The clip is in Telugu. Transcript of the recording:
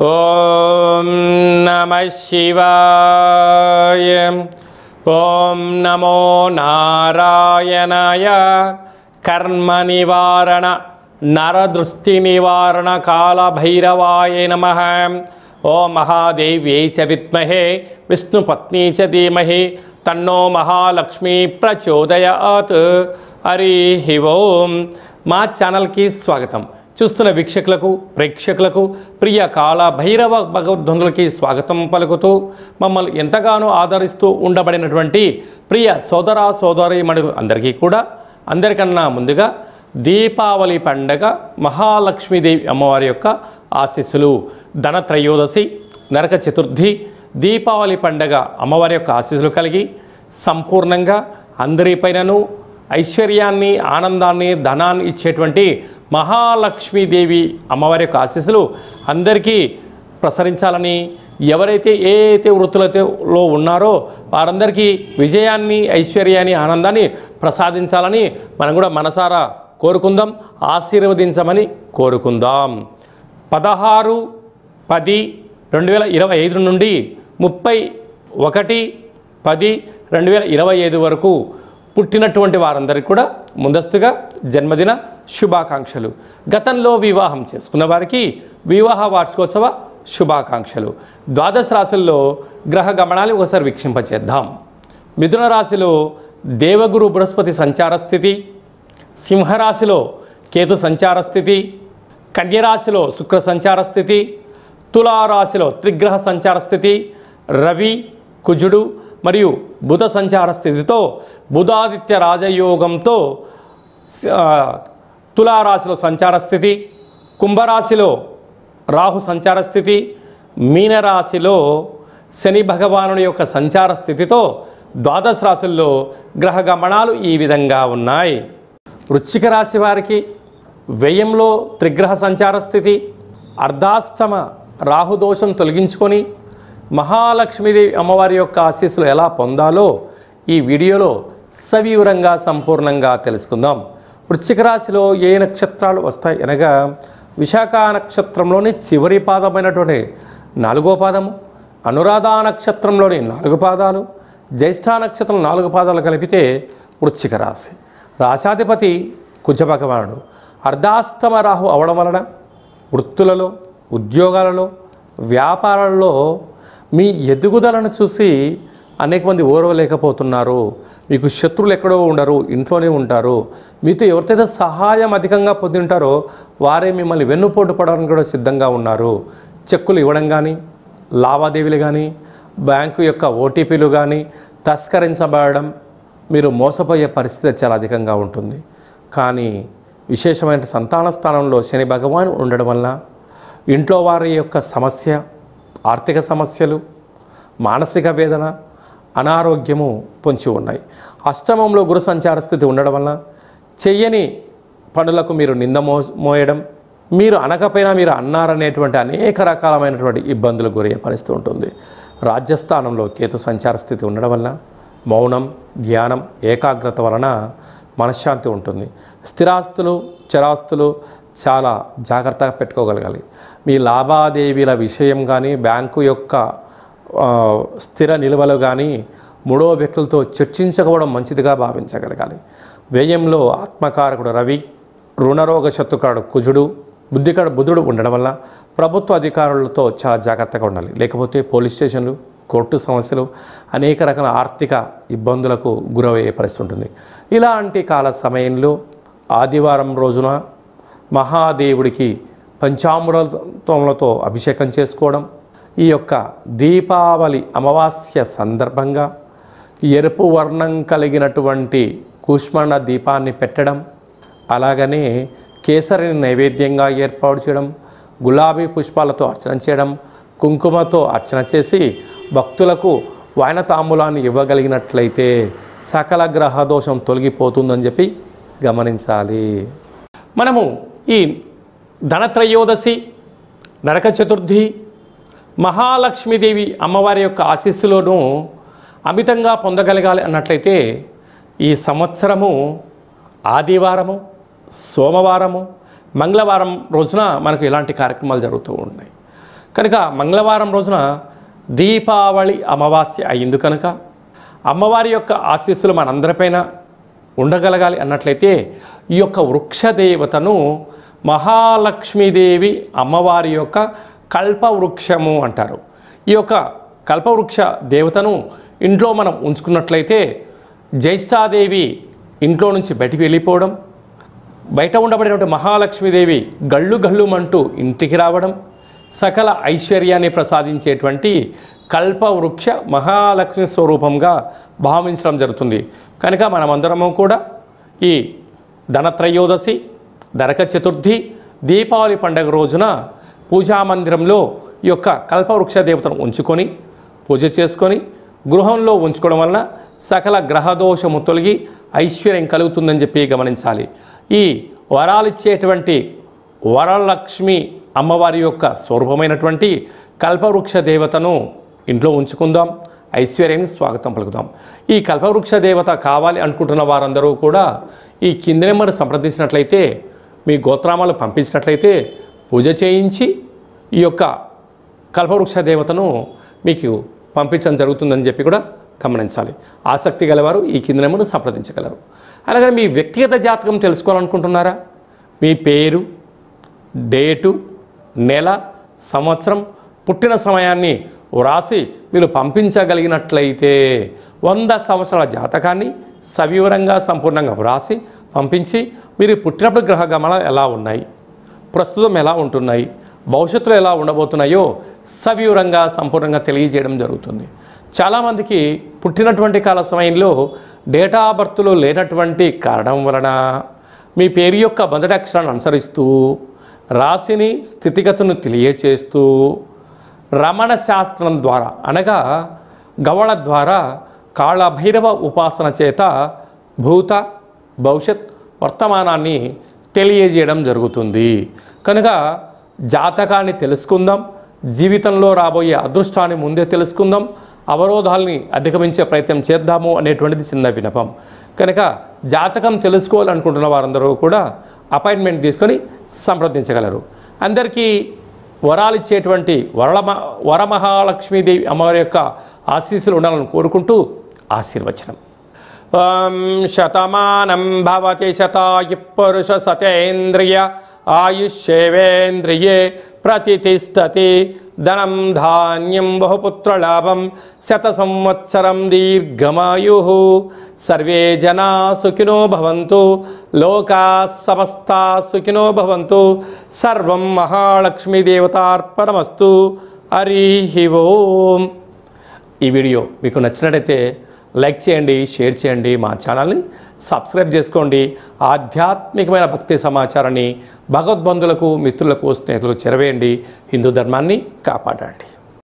ఓం నమః శివాయ. ఓం నమో నారాయణాయ. కర్మ నివారణ నరదృష్టి నివారణ కాళభైరవాయ నమః. ఓం మహాదేవ్యై చ విద్మహే విష్ణుపత్నీ చ ధీమహి తన్నో మహాలక్ష్మి ప్రచోదయాత్. హరి ఓం. మా ఛానల్కి స్వాగతం. చూస్తున్న వీక్షకులకు ప్రేక్షకులకు ప్రియ కాళభైరవ భగవద్బంధులకి స్వాగతం పలుకుతూ మమ్మల్ని ఎంతగానో ఆదరిస్తూ ఉండబడినటువంటి ప్రియ సోదర సోదరీమణులు అందరికీ కూడా అందరికన్నా ముందుగా దీపావళి పండగ మహాలక్ష్మీదేవి అమ్మవారి యొక్క ఆశీస్సులు. ధనత్రయోదశి, నరక చతుర్థి, దీపావళి పండగ అమ్మవారి యొక్క ఆశీస్సులు కలిగి సంపూర్ణంగా అందరిపైనను ఐశ్వర్యాన్ని, ఆనందాన్ని, ధనాన్ని ఇచ్చేటువంటి మహాలక్ష్మీదేవి అమ్మవారి యొక్క ఆశీస్సులు అందరికీ ప్రసరించాలని, ఎవరైతే ఏ వృత్తులలో ఉన్నారో వారందరికీ విజయాన్ని, ఐశ్వర్యాన్ని, ఆనందాన్ని ప్రసాదించాలని మనం కూడా మనసారా కోరుకుందాం, ఆశీర్వదించమని కోరుకుందాం. 16/10/2025 నుండి 31/10/2025 వరకు పుట్టినటువంటి వారందరికీ కూడా ముందస్తుగా జన్మదిన శుభాకాంక్షలు. గతంలో వివాహం చేసుకున్న వారికి వివాహ వార్షికోత్సవ శుభాకాంక్షలు. ద్వాదశ రాశుల్లో గ్రహ గమనాలు ఒకసారి వీక్షింపచేద్దాం. మిథున రాశిలో దేవగురు బృహస్పతి సంచార స్థితి, సింహరాశిలో కేతు సంచార స్థితి, కన్యరాశిలో శుక్ర సంచార స్థితి, తులారాశిలో త్రిగ్రహ సంచార స్థితి, రవి, కుజుడు మరియు బుధ సంచార స్థితితో బుధాదిత్య రాజయోగంతో తులారాశిలో సంచార స్థితి, కుంభరాశిలో రాహు సంచార స్థితి, మీనరాశిలో శని భగవానుడి యొక్క సంచార స్థితితో ద్వాదశ రాశుల్లో గ్రహ గమనాలు ఈ విధంగా ఉన్నాయి. వృశ్చిక రాశి వారికి వ్యయంలో త్రిగ్రహ సంచార స్థితి, అర్ధాష్టమ రాహుదోషం తొలగించుకొని మహాలక్ష్మీదేవి అమ్మవారి యొక్క ఆశీస్సులు ఎలా పొందాలో ఈ వీడియోలో సవివరంగా సంపూర్ణంగా తెలుసుకుందాం. వృశ్చిక రాశిలో ఏ నక్షత్రాలు వస్తాయి అనగా విశాఖ నక్షత్రంలోని చివరి పాదమైనటువంటి 4వ పాదము, అనురాధ నక్షత్రంలోని 4 పాదాలు, జ్యేష్ఠ నక్షత్రం 4 పాదాలు కలిపితే వృశ్చిక రాశి. రాశాధిపతి కుజ భగవానుడు. అర్ధాష్టమ రాహు అవడం వలన వృత్తులలో, ఉద్యోగాలలో, వ్యాపారాలలో మీ ఎదుగుదలను చూసి అనేక మంది ఓర్వలేకపోతున్నారు. మీకు శత్రువులు ఎక్కడో ఉండరు, ఇంట్లోనే ఉంటారు. మీతో ఎవరికైతే సహాయం అధికంగా పొంది ఉంటారో వారే మిమ్మల్ని వెన్నుపోటు పడడానికి కూడా సిద్ధంగా ఉన్నారు. చెక్కులు ఇవ్వడం కానీ, లావాదేవీలు కానీ, బ్యాంకు యొక్క ఓటీపీలు కానీ తస్కరించబడడం, మీరు మోసపోయే పరిస్థితి చాలా అధికంగా ఉంటుంది. కానీ విశేషమైన సంతాన స్థానంలో శని భగవాన్ ఉండడం వల్ల ఇంట్లో వారి యొక్క సమస్య, ఆర్థిక సమస్యలు, మానసిక వేదన, అనారోగ్యము పొంచి ఉన్నాయి. అష్టమంలో గురు సంచార స్థితి ఉండడం వల్ల చెయ్యని పనులకు మీరు నింద మోయడం, మీరు అనకపోయినా మీరు అన్నారనేటువంటి అనేక రకాలమైనటువంటి ఇబ్బందులు గురయ్యే పరిస్థితి ఉంటుంది. రాజ్యస్థానంలో కేతు సంచార స్థితి ఉండడం వల్ల మౌనం, ధ్యానం, ఏకాగ్రత వలన మనశ్శాంతి ఉంటుంది. స్థిరాస్తులు, చరాస్తులు చాలా జాగ్రత్తగా పెట్టుకోగలగాలి. మీ లావాదేవీల విషయం కానీ, బ్యాంకు యొక్క స్థిర నిల్వలు కానీ 3వ వ్యక్తులతో చర్చించకపోవడం మంచిదిగా భావించగలగాలి. వ్యయంలో ఆత్మకారకుడు రవి, రుణరోగ శత్రుకారుడు కుజుడు, బుధుడు ఉండడం వల్ల ప్రభుత్వ అధికారులతో చాలా జాగ్రత్తగా ఉండాలి. లేకపోతే పోలీస్ స్టేషన్లు, కోర్టు సమస్యలు, అనేక రకాల ఆర్థిక ఇబ్బందులకు గురయ్యే పరిస్థితి ఉంటుంది. ఇలాంటి కాల సమయంలో ఆదివారం రోజున మహాదేవుడికి పంచామృతములతో అభిషేకం చేసుకోవడం, ఈ యొక్క దీపావళి అమావాస్య సందర్భంగా ఎరుపు వర్ణం కలిగినటువంటి కూష్మాండ దీపాన్ని పెట్టడం, అలాగనే కేసరిని నైవేద్యంగా ఏర్పాటు చేయడం, గులాబీ పుష్పాలతో అర్చన చేయడం, కుంకుమతో అర్చన చేసి భక్తులకు వాయన తాంబూలాన్ని ఇవ్వగలిగినట్లయితే సకల గ్రహ దోషం తొలగిపోతుందని చెప్పి గమనించాలి. మనము ఈ ధనత్రయోదశి, నరక చతుర్థి, మహాలక్ష్మీదేవి అమ్మవారి యొక్క ఆశీస్సులను అమితంగా పొందగలగాలి అన్నట్లయితే ఈ సంవత్సరము ఆదివారము, సోమవారము, మంగళవారం రోజున మనకు ఇలాంటి కార్యక్రమాలు జరుగుతూ ఉన్నాయి. కనుక మంగళవారం రోజున దీపావళి అమావాస్య అయింది కనుక అమ్మవారి యొక్క ఆశీస్సులు మనందరిపైన ఉండగలగాలి అన్నట్లయితే ఈ యొక్క వృక్షదేవతను మహాలక్ష్మీదేవి అమ్మవారి యొక్క కల్పవృక్షము అంటారు. ఈ యొక్క కల్పవృక్ష దేవతను ఇంట్లో మనం ఉంచుకున్నట్లయితే జ్యేష్ఠాదేవి ఇంట్లో నుంచి బయటికి వెళ్ళిపోవడం, బయట ఉండబడినటువంటి మహాలక్ష్మీదేవి గళ్ళు గళ్ళుమంటూ ఇంటికి రావడం, సకల ఐశ్వర్యాన్ని ప్రసాదించేటువంటి కల్పవృక్ష మహాలక్ష్మి స్వరూపంగా భావించడం జరుగుతుంది. కనుక మనమందరము కూడా ఈ ధనత్రయోదశి, నరక చతుర్థి, దీపావళి పండుగ రోజున పూజామందిరంలో ఈ యొక్క కల్పవృక్ష దేవతను ఉంచుకొని పూజ చేసుకొని గృహంలో ఉంచుకోవడం వలన సకల గ్రహదోషము తొలగి ఐశ్వర్యం కలుగుతుందని చెప్పి గమనించాలి. ఈ వరాలిచ్చేటువంటి వరలక్ష్మి అమ్మవారి యొక్క స్వరూపమైనటువంటి కల్పవృక్ష దేవతను ఇంట్లో ఉంచుకుందాం, ఐశ్వర్యానికి స్వాగతం పలుకుదాం. ఈ కల్పవృక్ష దేవత కావాలి అనుకుంటున్న వారందరూ కూడా ఈ కింది నెంబర్ సంప్రదించినట్లయితే, మీ గోత్రామాలు పంపించినట్లయితే పూజ చేయించి ఈ యొక్క కల్పవృక్ష దేవతను మీకు పంపించడం జరుగుతుందని చెప్పి కూడా గమనించాలి. ఆసక్తి గలవారు ఈ కింది నెంబర్ను సంప్రదించగలరు. అలాగే మీ వ్యక్తిగత జాతకం తెలుసుకోవాలనుకుంటున్నారా? మీ పేరు, డేటు, నెల, సంవత్సరం, పుట్టిన సమయాన్ని వ్రాసి మీరు పంపించగలిగినట్లయితే 100 సంవత్సరాల జాతకాన్ని సవివరంగా సంపూర్ణంగా వ్రాసి పంపించి మీరు పుట్టినప్పుడు గ్రహ గమనాలు ఎలా ఉన్నాయి, ప్రస్తుతం ఎలా ఉంటున్నాయి, భవిష్యత్తులో ఎలా ఉండబోతున్నాయో సవివరంగా సంపూర్ణంగా తెలియజేయడం జరుగుతుంది. చాలామందికి పుట్టినటువంటి కాల సమయంలో డేటా ఆఫ్ బర్త్లో లేనటువంటి కారణం వలన మీ పేరు యొక్క మొదటి అక్షరాన్ని అనుసరిస్తూ రాశిని స్థితిగతులను తెలియచేస్తూ రమణ శాస్త్రం ద్వారా అనగా గవళ ద్వారా కాళభైరవ ఉపాసన చేత భూత భవిష్యత్ వర్తమానాన్ని తెలియజేయడం జరుగుతుంది. కనుక జాతకాన్ని తెలుసుకుందాం, జీవితంలో రాబోయే అదృష్టాన్ని ముందే తెలుసుకుందాం, అవరోధాలని అధిగమించే ప్రయత్నం చేద్దాము అనేటువంటిది చిన్న విన్నపం. కనుక జాతకం తెలుసుకోవాలనుకుంటున్న వారందరూ కూడా అపాయింట్మెంట్ తీసుకొని సంప్రదించగలరు. అందరికీ వరాలిచ్చేటువంటి వరమహాలక్ష్మీదేవి అమ్మవారి యొక్క ఆశీస్సులు ఉండాలని కోరుకుంటూ ఆశీర్వచనం. శతమానం భవతి శతాయు పురుష సతేంద్రియ ఆయుష్యేవేంద్రియే ప్రతిష్టతి ధనం ధాన్యం బహుపుత్రలాభం శత సంవత్సరం దీర్ఘమాయు. సర్వే జనా సుఖినో భవంతు, లోకా సమస్తా సుఖినో భవంతు. సర్వం మహాలక్ష్మీ దేవతార్పణమస్తు. హరి ఓం. ఈ వీడియో మీకు నచ్చినట్లయితే లైక్ చేయండి, షేర్ చేయండి, మా ఛానల్ని సబ్స్క్రైబ్ చేసుకోండి. ఆధ్యాత్మికమైన భక్తి సమాచారాన్ని భగవద్బంధులకు, మిత్రులకు, స్నేహితులకు చేరవేయండి. హిందూ ధర్మాన్ని కాపాడండి.